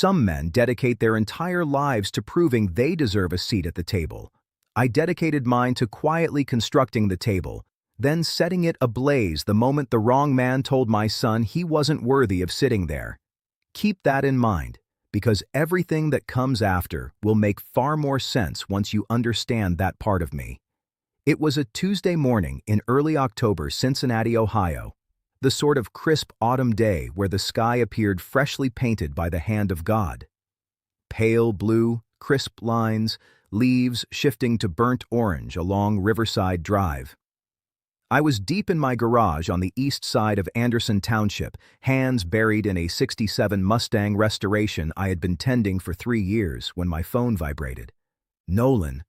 Some men dedicate their entire lives to proving they deserve a seat at the table. I dedicated mine to quietly constructing the table, then setting it ablaze the moment the wrong man told my son he wasn't worthy of sitting there. Keep that in mind, because everything that comes after will make far more sense once you understand that part of me. It was a Tuesday morning in early October, Cincinnati, Ohio, the sort of crisp autumn day where the sky appeared freshly painted by the hand of God. Pale blue, crisp lines, leaves shifting to burnt orange along Riverside Drive. I was deep in my garage on the east side of Anderson Township, hands buried in a '67 Mustang Restoration I had been tending for 3 years when my phone vibrated. Nolan.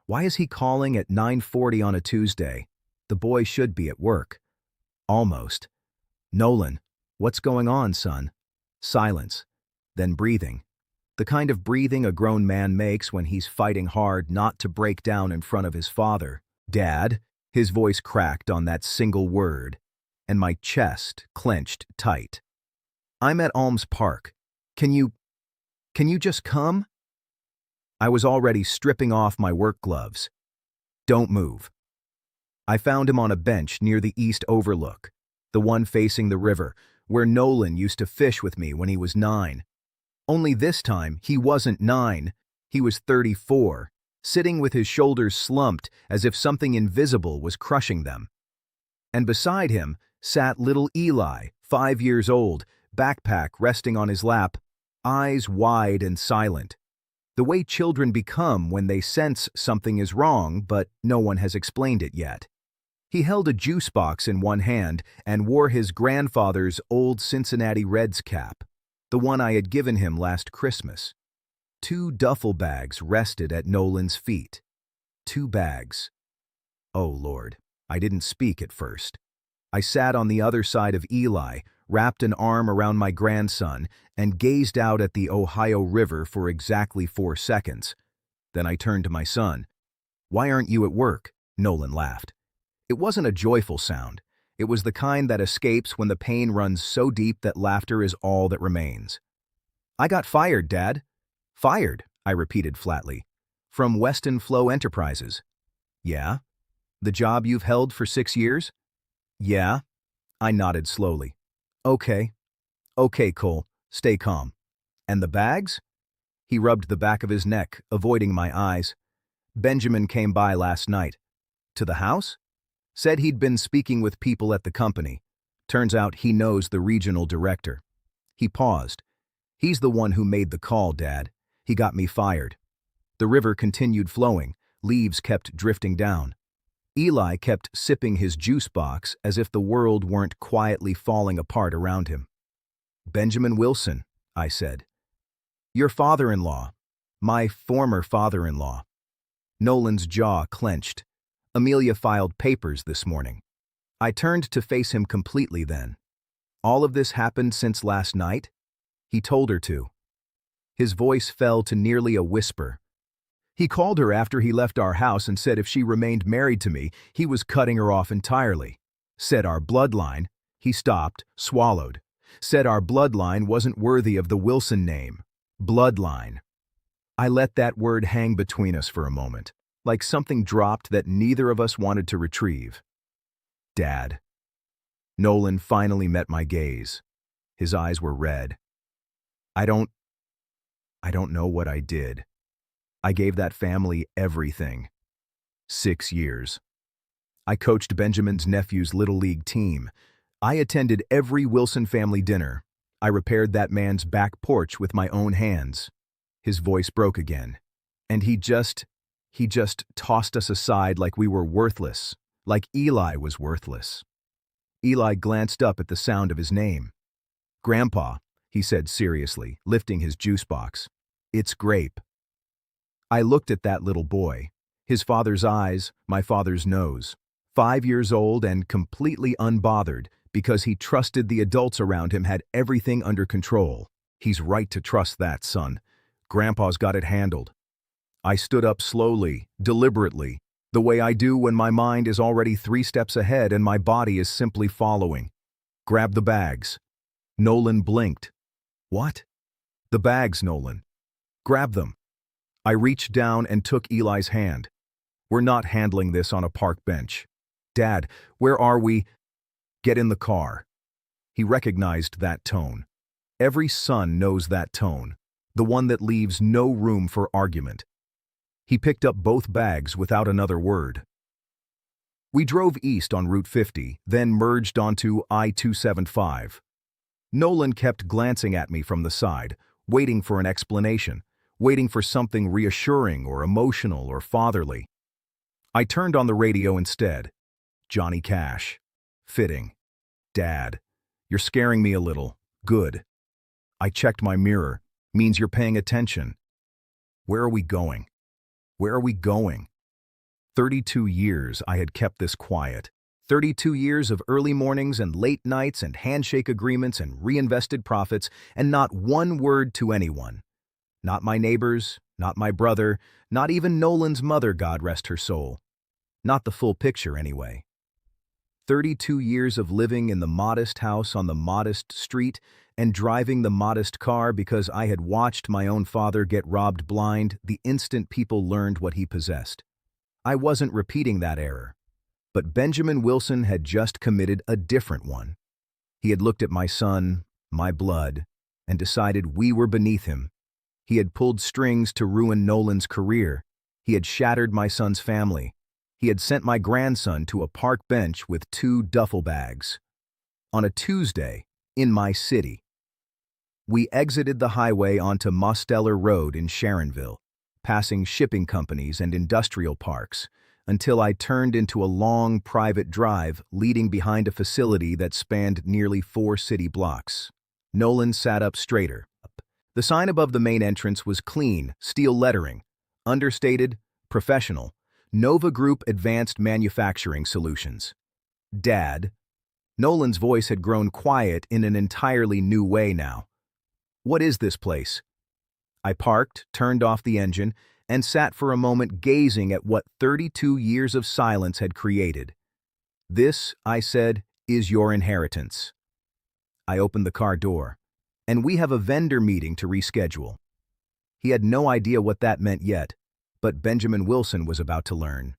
Why is he calling at 9:40 on a Tuesday? The boy should be at work. Almost. Nolan. What's going on, son? Silence. Then breathing. The kind of breathing a grown man makes when he's fighting hard not to break down in front of his father. Dad. His voice cracked on that single word, and my chest clenched tight. I'm at Alms Park. Can you just come? I was already stripping off my work gloves. Don't move. I found him on a bench near the east overlook, the one facing the river, where Nolan used to fish with me when he was 9. Only this time, he wasn't 9, he was 34, sitting with his shoulders slumped as if something invisible was crushing them. And beside him sat little Eli, 5 years old, backpack resting on his lap, eyes wide and silent. The way children become when they sense something is wrong, but no one has explained it yet. He held a juice box in one hand and wore his grandfather's old Cincinnati Reds cap, the one I had given him last Christmas. 2 duffel bags rested at Nolan's feet. 2 bags. Oh, Lord, I didn't speak at first. I sat on the other side of Eli, wrapped an arm around my grandson, and gazed out at the Ohio River for exactly 4 seconds. Then I turned to my son. Why aren't you at work? Nolan laughed. It wasn't a joyful sound. It was the kind that escapes when the pain runs so deep that laughter is all that remains. I got fired, Dad. Fired, I repeated flatly. From Weston Flow Enterprises. Yeah? The job you've held for 6 years? Yeah. I nodded slowly. Okay. Okay, Cole. Stay calm. And the bags? He rubbed the back of his neck, avoiding my eyes. Benjamin came by last night. To the house? Said he'd been speaking with people at the company. Turns out he knows the regional director. He paused. He's the one who made the call, Dad. He got me fired. The river continued flowing. Leaves kept drifting down. Eli kept sipping his juice box as if the world weren't quietly falling apart around him. Benjamin Wilson, I said. Your father-in-law. My former father-in-law. Nolan's jaw clenched. Amelia filed papers this morning. I turned to face him completely then. All of this happened since last night? He told her to. His voice fell to nearly a whisper. He called her after he left our house and said if she remained married to me, he was cutting her off entirely. Said our bloodline. He stopped, swallowed. Said our bloodline wasn't worthy of the Wilson name. Bloodline. I let that word hang between us for a moment, like something dropped that neither of us wanted to retrieve. Dad. Nolan finally met my gaze. His eyes were red. I don't know what I did. I gave that family everything. 6 years. I coached Benjamin's nephew's Little League team. I attended every Wilson family dinner. I repaired that man's back porch with my own hands. His voice broke again. And he just tossed us aside like we were worthless, like Eli was worthless. Eli glanced up at the sound of his name. Grandpa, he said seriously, lifting his juice box. It's grape. I looked at that little boy, his father's eyes, my father's nose, 5 years old and completely unbothered because he trusted the adults around him had everything under control. He's right to trust that, son. Grandpa's got it handled. I stood up slowly, deliberately, the way I do when my mind is already 3 steps ahead and my body is simply following. Grab the bags. Nolan blinked. What? The bags, Nolan. Grab them. I reached down and took Eli's hand. We're not handling this on a park bench. Dad, where are we? Get in the car. He recognized that tone. Every son knows that tone, the one that leaves no room for argument. He picked up both bags without another word. We drove east on Route 50, then merged onto I-275. Nolan kept glancing at me from the side, waiting for an explanation, waiting for something reassuring or emotional or fatherly. I turned on the radio instead. Johnny Cash. Fitting. Dad, you're scaring me a little. Good. I checked my mirror. Means you're paying attention. Where are we going? Where are we going? 32 years I had kept this quiet. 32 years of early mornings and late nights and handshake agreements and reinvested profits, and not one word to anyone. Not my neighbors, not my brother, not even Nolan's mother, God rest her soul. Not the full picture, anyway. 32 years of living in the modest house on the modest street and driving the modest car because I had watched my own father get robbed blind the instant people learned what he possessed. I wasn't repeating that error. But Benjamin Wilson had just committed a different one. He had looked at my son, my blood, and decided we were beneath him. He had pulled strings to ruin Nolan's career. He had shattered my son's family. He had sent my grandson to a park bench with 2 duffel bags. On a Tuesday, in my city. We exited the highway onto Mosteller Road in Sharonville, passing shipping companies and industrial parks, until I turned into a long private drive leading behind a facility that spanned nearly 4 city blocks. Nolan sat up straighter. The sign above the main entrance was clean, steel lettering, understated, professional, Nova Group Advanced Manufacturing Solutions. Dad. Nolan's voice had grown quiet in an entirely new way now. What is this place? I parked, turned off the engine, and sat for a moment gazing at what 32 years of silence had created. This, I said, is your inheritance. I opened the car door. And we have a vendor meeting to reschedule. He had no idea what that meant yet, but Benjamin Wilson was about to learn.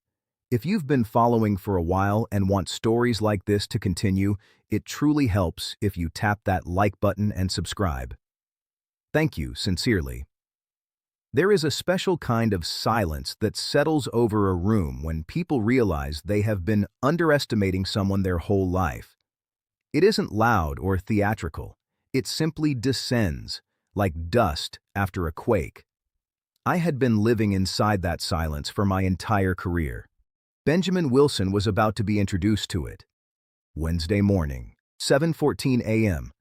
If you've been following for a while and want stories like this to continue, it truly helps if you tap that like button and subscribe. Thank you, sincerely. There is a special kind of silence that settles over a room when people realize they have been underestimating someone their whole life. It isn't loud or theatrical. It simply descends, like dust after a quake. I had been living inside that silence for my entire career. Benjamin Wilson was about to be introduced to it. Wednesday morning, 7:14 a.m.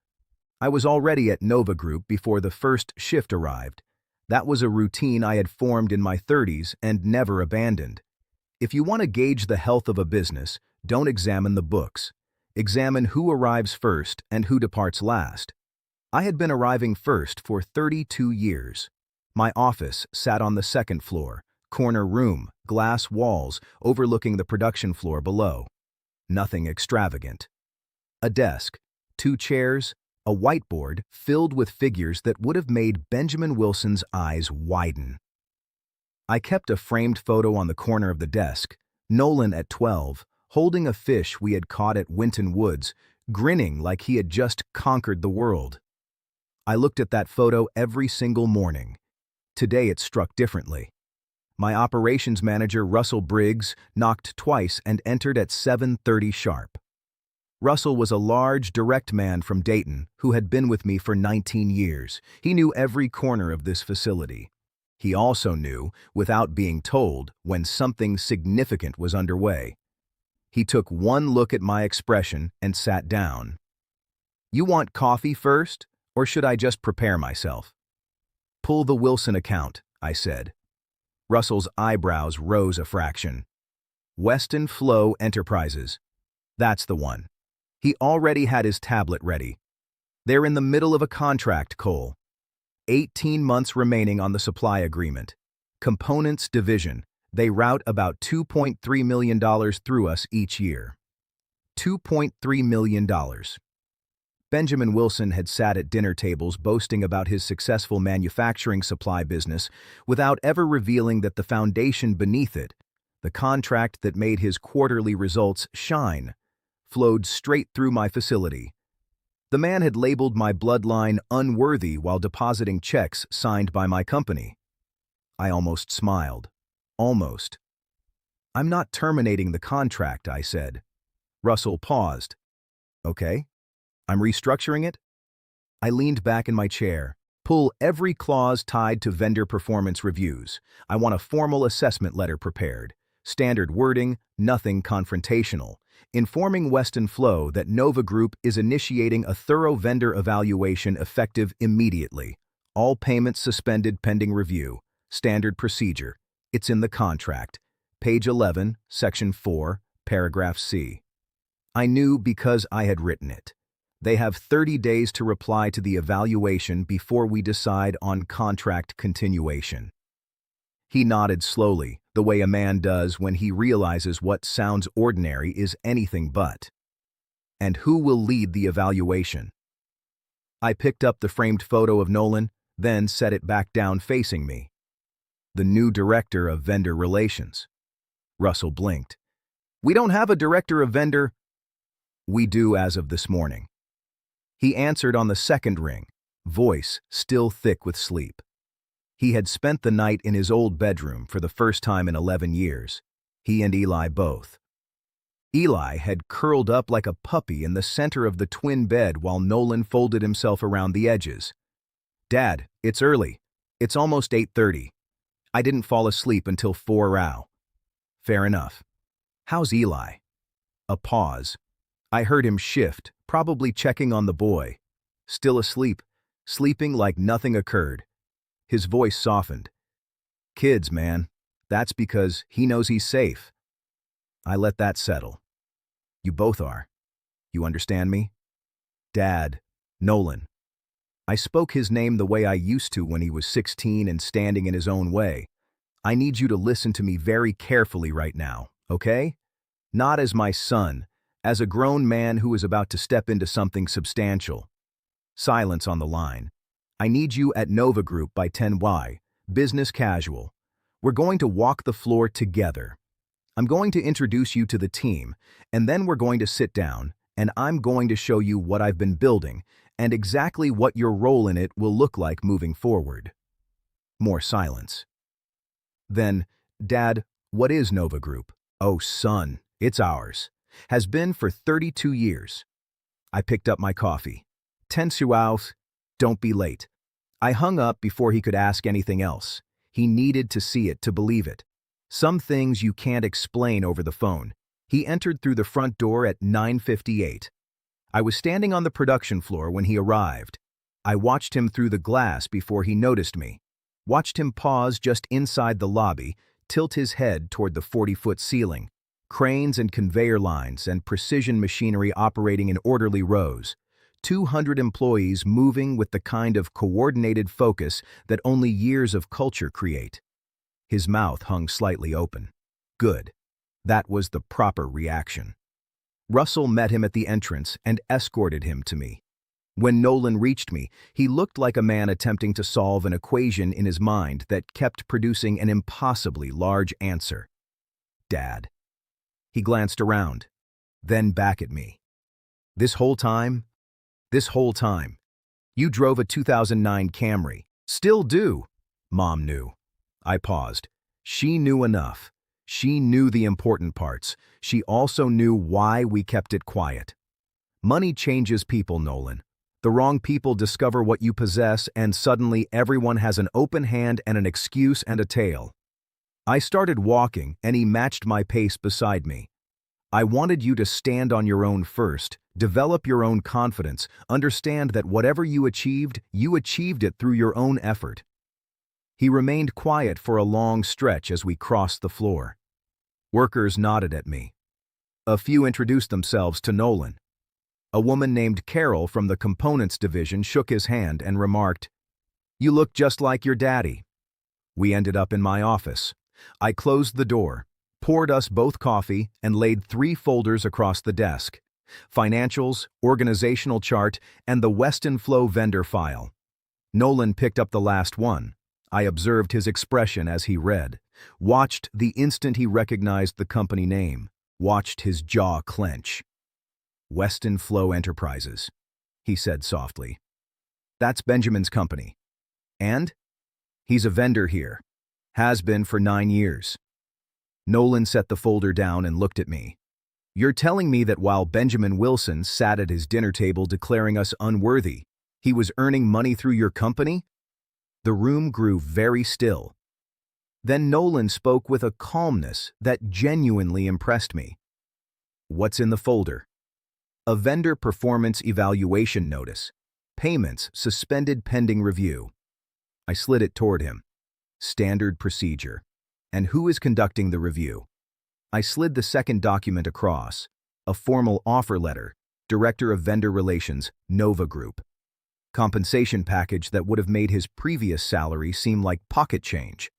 I was already at Nova Group before the first shift arrived. That was a routine I had formed in my 30s and never abandoned. If you want to gauge the health of a business, don't examine the books. Examine who arrives first and who departs last. I had been arriving first for 32 years. My office sat on the 2nd floor, corner room, glass walls overlooking the production floor below. Nothing extravagant. A desk, 2 chairs, a whiteboard filled with figures that would have made Benjamin Wilson's eyes widen. I kept a framed photo on the corner of the desk, Nolan at 12, holding a fish we had caught at Winton Woods, grinning like he had just conquered the world. I looked at that photo every single morning. Today it struck differently. My operations manager, Russell Briggs, knocked twice and entered at 7:30 sharp. Russell was a large, direct man from Dayton who had been with me for 19 years. He knew every corner of this facility. He also knew, without being told, when something significant was underway. He took one look at my expression and sat down. "You want coffee first, or should I just prepare myself?" "Pull the Wilson account," I said. Russell's eyebrows rose a fraction. "Weston Flow Enterprises. That's the one." He already had his tablet ready. "They're in the middle of a contract, Cole. 18 months remaining on the supply agreement. Components division. They route about $2.3 million through us each year." $2.3 million. Benjamin Wilson had sat at dinner tables boasting about his successful manufacturing supply business without ever revealing that the foundation beneath it, the contract that made his quarterly results shine, flowed straight through my facility. The man had labeled my bloodline unworthy while depositing checks signed by my company. I almost smiled. Almost. "I'm not terminating the contract," I said. Russell paused. "Okay. I'm restructuring it?" I leaned back in my chair. "Pull every clause tied to vendor performance reviews. I want a formal assessment letter prepared. Standard wording, nothing confrontational. Informing Weston Flow that Nova Group is initiating a thorough vendor evaluation effective immediately. All payments suspended pending review. Standard procedure. It's in the contract. Page 11, Section 4, Paragraph C." I knew because I had written it. They have 30 days to reply to the evaluation before we decide on contract continuation. He nodded slowly, the way a man does when he realizes what sounds ordinary is anything but. "And who will lead the evaluation?" I picked up the framed photo of Nolan, then set it back down facing me. "The new director of vendor relations." Russell blinked. "We don't have a director of vendor—" "We do as of this morning." He answered on the second ring, voice still thick with sleep. He had spent the night in his old bedroom for the first time in 11 years. He and Eli both. Eli had curled up like a puppy in the center of the twin bed while Nolan folded himself around the edges. "Dad, it's early. It's almost 8:30. I didn't fall asleep until 4 hours. "Fair enough. How's Eli?" A pause. I heard him shift, probably checking on the boy. "Still asleep, sleeping like nothing occurred." His voice softened. "Kids, man. That's because he knows he's safe." I let that settle. "You both are. You understand me?" "Dad, Nolan." I spoke his name the way I used to when he was 16 and standing in his own way. "I need you to listen to me very carefully right now, okay? Not as my son, as a grown man who is about to step into something substantial." Silence on the line. "I need you at Nova Group by 10Y, business casual. We're going to walk the floor together. I'm going to introduce you to the team, and then we're going to sit down, and I'm going to show you what I've been building and exactly what your role in it will look like moving forward." More silence. Then, "Dad, what is Nova Group?" "Oh, son, it's ours. Has been for 32 years. I picked up my coffee. "Tense you out. Don't be late." I hung up before he could ask anything else. He needed to see it to believe it. Some things you can't explain over the phone. He entered through the front door at 9:58. I was standing on the production floor when he arrived. I watched him through the glass before he noticed me. Watched him pause just inside the lobby, tilt his head toward the 40-foot ceiling. Cranes and conveyor lines and precision machinery operating in orderly rows. 200 employees moving with the kind of coordinated focus that only years of culture create. His mouth hung slightly open. Good. That was the proper reaction. Russell met him at the entrance and escorted him to me. When Nolan reached me, he looked like a man attempting to solve an equation in his mind that kept producing an impossibly large answer. "Dad." He glanced around, then back at me. This whole time, you drove a 2009 Camry. Still do." Mom knew. I paused. She knew enough. She knew the important parts. She also knew why we kept it quiet. Money changes people, Nolan. The wrong people discover what you possess, and suddenly everyone has an open hand and an excuse and a tail. I started walking, and he matched my pace beside me. "I wanted you to stand on your own first, develop your own confidence, understand that whatever you achieved it through your own effort." He remained quiet for a long stretch as we crossed the floor. Workers nodded at me. A few introduced themselves to Nolan. A woman named Carol from the components division shook his hand and remarked, "You look just like your daddy." We ended up in my office. I closed the door, poured us both coffee, and laid 3 folders across the desk. financials, organizational chart, and the Weston Flow vendor file. Nolan picked up the last one. I observed his expression as he read, watched the instant he recognized the company name, watched his jaw clench. Weston Flow Enterprises, he said softly. That's Benjamin's company. And? He's a vendor here. Has been for 9 years. Nolan set the folder down and looked at me. You're telling me that while Benjamin Wilson sat at his dinner table declaring us unworthy, he was earning money through your company? The room grew very still. Then Nolan spoke with a calmness that genuinely impressed me. What's in the folder? A vendor performance evaluation notice. Payments suspended pending review. I slid it toward him. Standard procedure. And who is conducting the review? I slid the second document across. A formal offer letter. Director of Vendor Relations, Nova Group. Compensation package that would have made his previous salary seem like pocket change.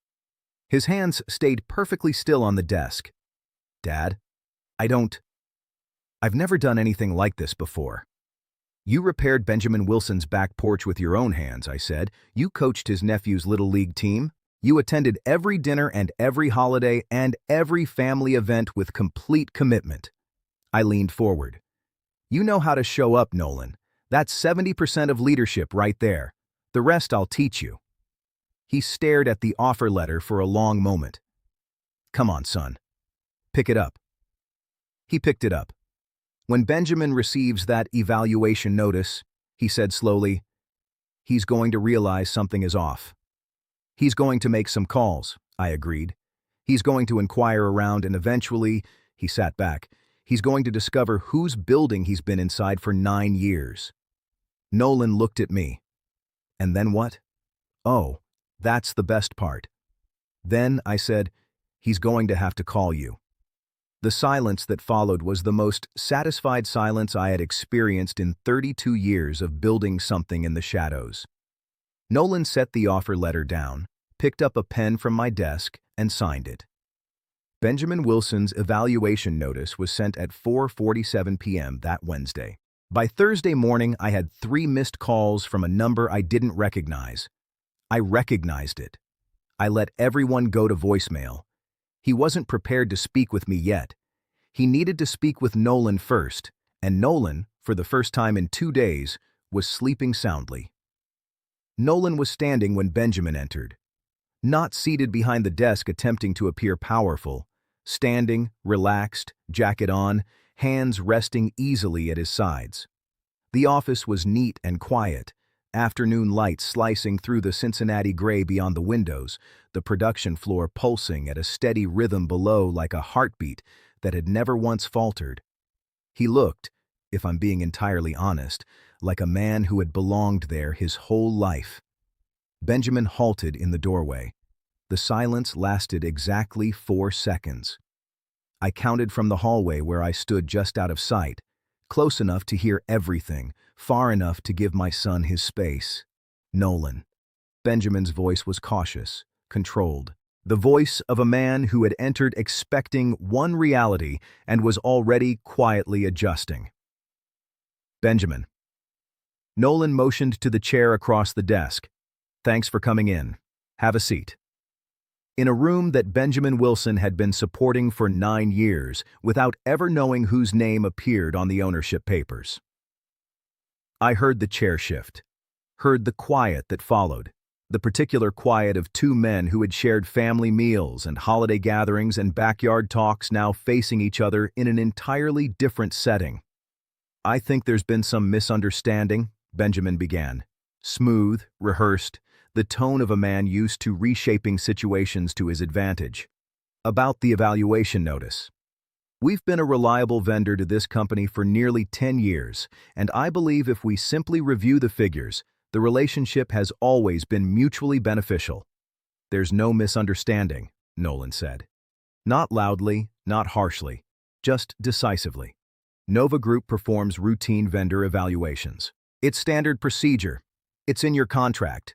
His hands stayed perfectly still on the desk. Dad, I've never done anything like this before. You repaired Benjamin Wilson's back porch with your own hands, I said. You coached his nephew's Little League team. You attended every dinner and every holiday and every family event with complete commitment. I leaned forward. You know how to show up, Nolan. That's 70% of leadership right there. The rest I'll teach you. He stared at the offer letter for a long moment. Come on, son. Pick it up. He picked it up. When Benjamin receives that evaluation notice, he said slowly, he's going to realize something is off. He's going to make some calls, I agreed. He's going to inquire around and eventually, he sat back, he's going to discover whose building he's been inside for 9 years. Nolan looked at me. And then what? Oh, that's the best part. Then, I said, he's going to have to call you. The silence that followed was the most satisfied silence I had experienced in 32 years of building something in the shadows. Nolan set the offer letter down, picked up a pen from my desk, and signed it. Benjamin Wilson's evaluation notice was sent at 4:47 p.m. that Wednesday. By Thursday morning, I had 3 missed calls from a number I didn't recognize. I recognized it. I let everyone go to voicemail. He wasn't prepared to speak with me yet. He needed to speak with Nolan first, and Nolan, for the first time in 2 days, was sleeping soundly. Nolan was standing when Benjamin entered. Not seated behind the desk attempting to appear powerful. Standing, relaxed, jacket on, hands resting easily at his sides. The office was neat and quiet, afternoon light slicing through the Cincinnati gray beyond the windows, the production floor pulsing at a steady rhythm below like a heartbeat that had never once faltered. He looked, if I'm being entirely honest, like a man who had belonged there his whole life. Benjamin halted in the doorway. The silence lasted exactly 4 seconds. I counted from the hallway where I stood just out of sight, close enough to hear everything, far enough to give my son his space. Nolan. Benjamin's voice was cautious, controlled. The voice of a man who had entered expecting one reality and was already quietly adjusting. Benjamin. Nolan motioned to the chair across the desk. Thanks for coming in. Have a seat. In a room that Benjamin Wilson had been supporting for 9 years without ever knowing whose name appeared on the ownership papers. I heard the chair shift, heard the quiet that followed, the particular quiet of 2 men who had shared family meals and holiday gatherings and backyard talks now facing each other in an entirely different setting. I think there's been some misunderstanding, Benjamin began. Smooth, rehearsed, the tone of a man used to reshaping situations to his advantage. About the evaluation notice. We've been a reliable vendor to this company for nearly 10 years, and I believe if we simply review the figures, the relationship has always been mutually beneficial. There's no misunderstanding, Nolan said. Not loudly, not harshly, just decisively. Nova Group performs routine vendor evaluations. It's standard procedure. It's in your contract.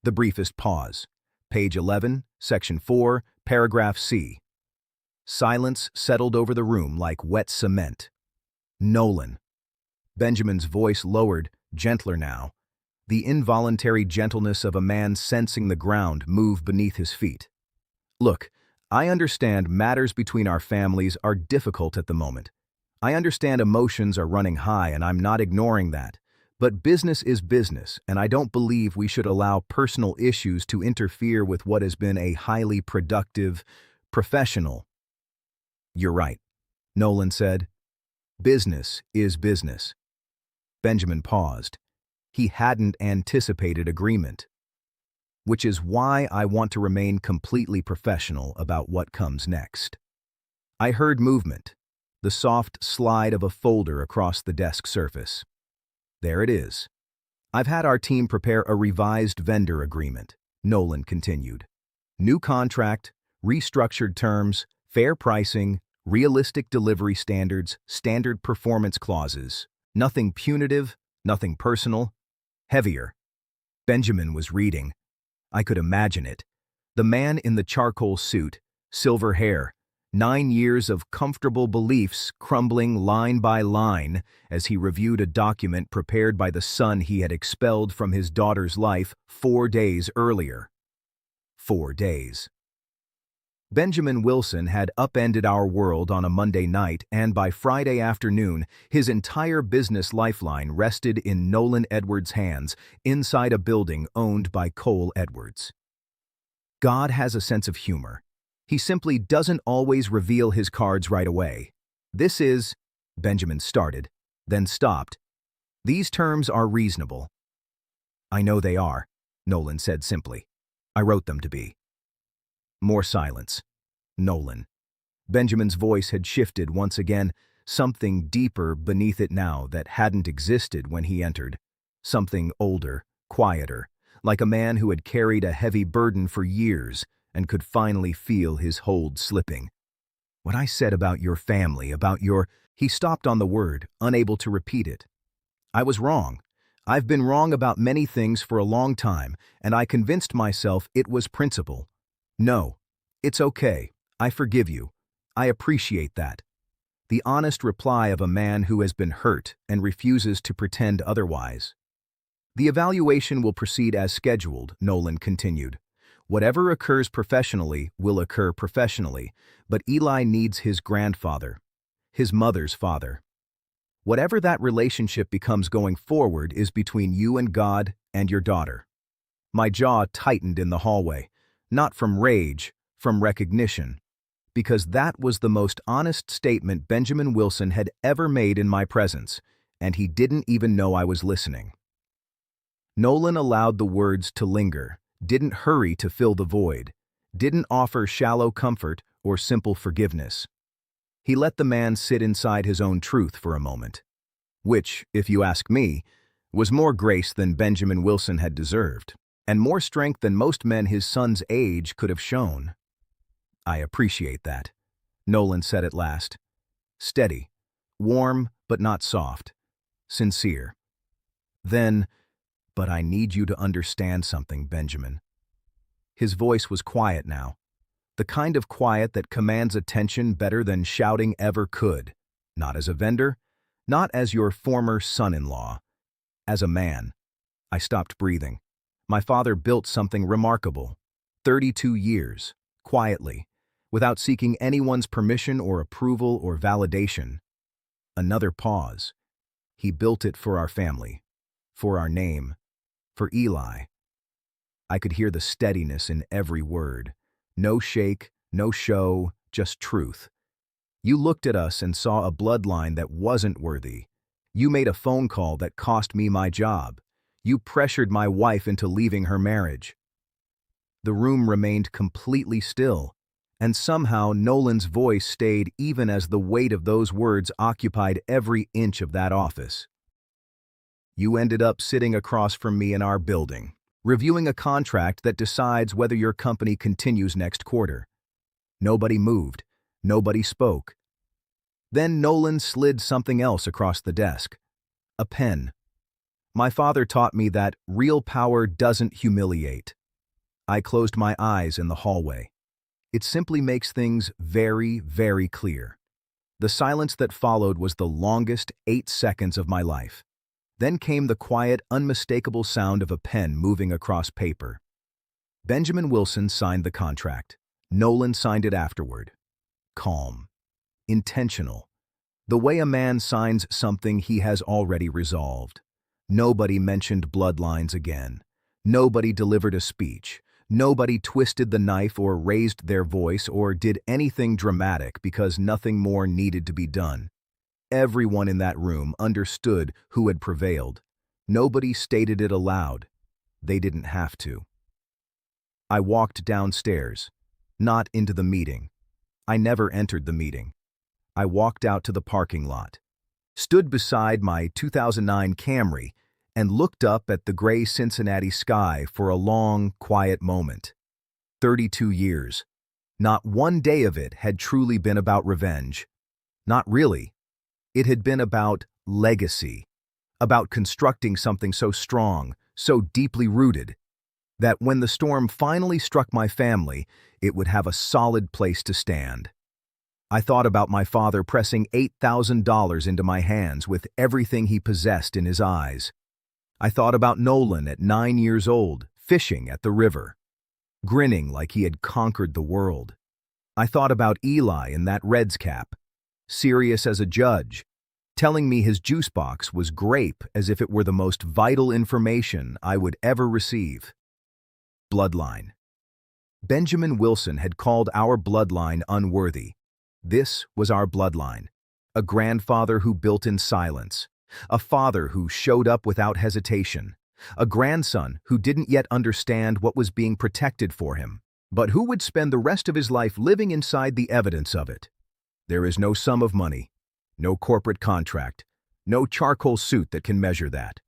The briefest pause. Page 11, Section 4, Paragraph C. Silence settled over the room like wet cement. Nolan. Benjamin's voice lowered, gentler now, the involuntary gentleness of a man sensing the ground move beneath his feet. Look, I understand matters between our families are difficult at the moment. I understand emotions are running high and I'm not ignoring that. But business is business, and I don't believe we should allow personal issues to interfere with what has been a highly productive, professional. You're right, Nolan said. Business is business. Benjamin paused. He hadn't anticipated agreement. Which is why I want to remain completely professional about what comes next. I heard movement, the soft slide of a folder across the desk surface. There it is. I've had our team prepare a revised vendor agreement, Nolan continued. New contract, restructured terms, fair pricing, realistic delivery standards, standard performance clauses. Nothing punitive, nothing personal. Heavier. Benjamin was reading. I could imagine it. The man in the charcoal suit, silver hair, 9 years of comfortable beliefs crumbling line by line as he reviewed a document prepared by the son he had expelled from his daughter's life 4 days earlier. 4 days. Benjamin Wilson had upended our world on a Monday night, and by Friday afternoon, his entire business lifeline rested in Nolan Edwards' hands inside a building owned by Cole Edwards. God has a sense of humor. He simply doesn't always reveal his cards right away. This is, Benjamin started, then stopped. These terms are reasonable. I know they are, Nolan said simply. I wrote them to be. More silence. Nolan. Benjamin's voice had shifted once again, something deeper beneath it now that hadn't existed when he entered. Something older, quieter, like a man who had carried a heavy burden for years and could finally feel his hold slipping. What I said about your family, about your... He stopped on the word, unable to repeat it. I was wrong. I've been wrong about many things for a long time, and I convinced myself it was principle. No, it's okay. I forgive you. I appreciate that. The honest reply of a man who has been hurt and refuses to pretend otherwise. The evaluation will proceed as scheduled, Nolan continued. Whatever occurs professionally will occur professionally, but Eli needs his grandfather, his mother's father. Whatever that relationship becomes going forward is between you and God and your daughter. My jaw tightened in the hallway. Not from rage, from recognition, because that was the most honest statement Benjamin Wilson had ever made in my presence, and he didn't even know I was listening. Nolan allowed the words to linger, didn't hurry to fill the void, didn't offer shallow comfort or simple forgiveness. He let the man sit inside his own truth for a moment, which, if you ask me, was more grace than Benjamin Wilson had deserved, and more strength than most men his son's age could have shown. I appreciate that, Nolan said at last. Steady, warm but not soft, sincere. Then, but I need you to understand something, Benjamin. His voice was quiet now, the kind of quiet that commands attention better than shouting ever could, not as a vendor, not as your former son-in-law, as a man. I stopped breathing. My father built something remarkable. 32 years, quietly, without seeking anyone's permission or approval or validation. Another pause. He built it for our family, for our name, for Eli. I could hear the steadiness in every word. No shake, no show, just truth. You looked at us and saw a bloodline that wasn't worthy. You made a phone call that cost me my job. You pressured my wife into leaving her marriage. The room remained completely still, and somehow Nolan's voice stayed even as the weight of those words occupied every inch of that office. You ended up sitting across from me in our building, reviewing a contract that decides whether your company continues next quarter. Nobody moved. Nobody spoke. Then Nolan slid something else across the desk. A pen. My father taught me that real power doesn't humiliate. I closed my eyes in the hallway. It simply makes things very, very clear. The silence that followed was the longest 8 seconds of my life. Then came the quiet, unmistakable sound of a pen moving across paper. Benjamin Wilson signed the contract. Nolan signed it afterward. Calm. Intentional. The way a man signs something he has already resolved. Nobody mentioned bloodlines again. Nobody delivered a speech. Nobody twisted the knife or raised their voice or did anything dramatic because nothing more needed to be done. Everyone in that room understood who had prevailed. Nobody stated it aloud. They didn't have to. I walked downstairs, not into the meeting. I never entered the meeting. I walked out to the parking lot, stood beside my 2009 Camry, and looked up at the gray Cincinnati sky for a long, quiet moment. 32 years. Not one day of it had truly been about revenge. Not really. It had been about legacy, about constructing something so strong, so deeply rooted, that when the storm finally struck my family, it would have a solid place to stand. I thought about my father pressing $8,000 into my hands with everything he possessed in his eyes. I thought about Nolan at 9 years old, fishing at the river, grinning like he had conquered the world. I thought about Eli in that Reds cap, serious as a judge, telling me his juice box was grape as if it were the most vital information I would ever receive. Bloodline. Benjamin Wilson had called our bloodline unworthy. This was our bloodline. A grandfather who built in silence. A father who showed up without hesitation. A grandson who didn't yet understand what was being protected for him, but who would spend the rest of his life living inside the evidence of it. There is no sum of money, no corporate contract, no charcoal suit that can measure that.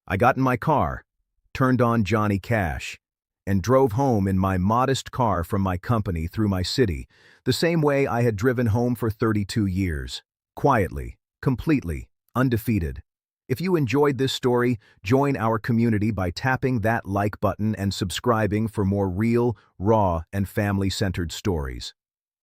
I got in my car, turned on Johnny Cash, and drove home in my modest car from my company through my city, the same way I had driven home for 32 years. Quietly, completely, undefeated. If you enjoyed this story, join our community by tapping that like button and subscribing for more real, raw, and family-centered stories.